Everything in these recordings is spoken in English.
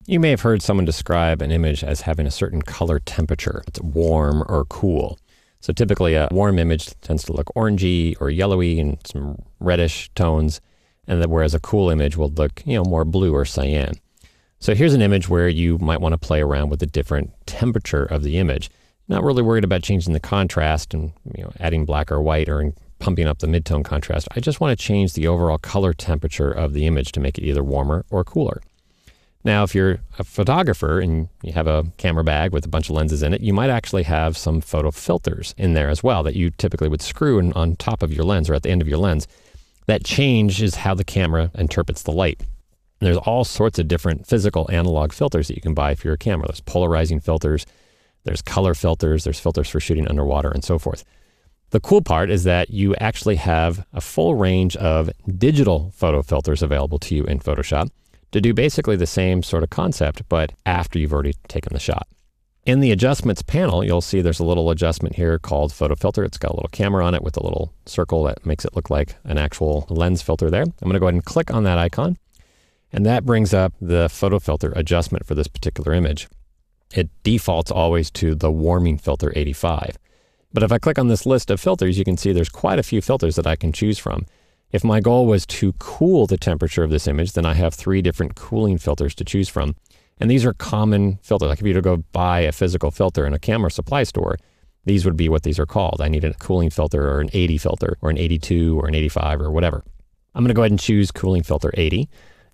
You may have heard someone describe an image as having a certain color temperature. It's warm or cool. So typically a warm image tends to look orangey or yellowy and some reddish tones, and then whereas a cool image will look, more blue or cyan. So here's an image where you might want to play around with the different temperature of the image. Not really worried about changing the contrast and adding black or white or pumping up the midtone contrast. I just want to change the overall color temperature of the image to make it either warmer or cooler. Now, if you're a photographer and you have a camera bag with a bunch of lenses in it, you might actually have some photo filters in there as well that you typically would screw on top of your lens or at the end of your lens. That changes how the camera interprets the light. And there's all sorts of different physical analog filters that you can buy for your camera. There's polarizing filters, there's color filters, there's filters for shooting underwater, and so forth. The cool part is that you actually have a full range of digital photo filters available to you in Photoshop to do basically the same sort of concept, but after you've already taken the shot. In the adjustments panel, you'll see there's a little adjustment here called Photo Filter. It's got a little camera on it with a little circle that makes it look like an actual lens filter there. I'm going to go ahead and click on that icon, and that brings up the Photo Filter adjustment for this particular image. It defaults always to the Warming Filter 85. But if I click on this list of filters, you can see there's quite a few filters that I can choose from. If my goal was to cool the temperature of this image, then I have 3 different cooling filters to choose from. And these are common filters. Like if you were to go buy a physical filter in a camera supply store, these would be what these are called. I need a cooling filter or an 80 filter or an 82 or an 85 or whatever. I'm going to go ahead and choose cooling filter 80.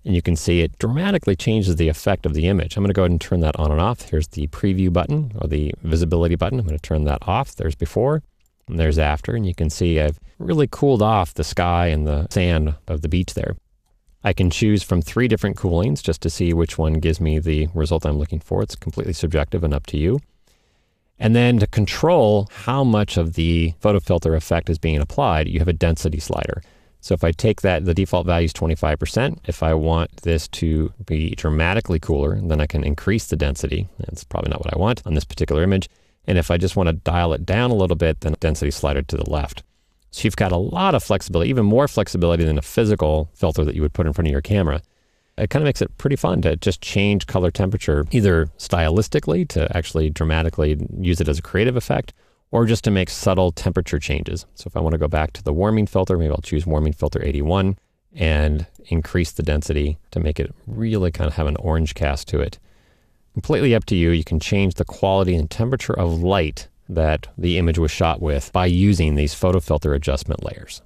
And you can see it dramatically changes the effect of the image. I'm going to go ahead and turn that on and off. Here's the preview button or the visibility button. I'm going to turn that off. There's before. And there's after, and you can see I've really cooled off the sky and the sand of the beach there. I can choose from 3 different coolings just to see which one gives me the result I'm looking for. It's completely subjective and up to you. And then to control how much of the photo filter effect is being applied, you have a density slider. So if I take that, the default value is 25%. If I want this to be dramatically cooler, then I can increase the density. That's probably not what I want on this particular image. And if I just want to dial it down a little bit, then density slider to the left. So you've got a lot of flexibility, even more flexibility than a physical filter that you would put in front of your camera. It kind of makes it pretty fun to just change color temperature, either stylistically to actually dramatically use it as a creative effect, or just to make subtle temperature changes. So if I want to go back to the warming filter, maybe I'll choose warming filter 81 and increase the density to make it really kind of have an orange cast to it. Completely up to you. You can change the quality and temperature of light that the image was shot with by using these photo filter adjustment layers.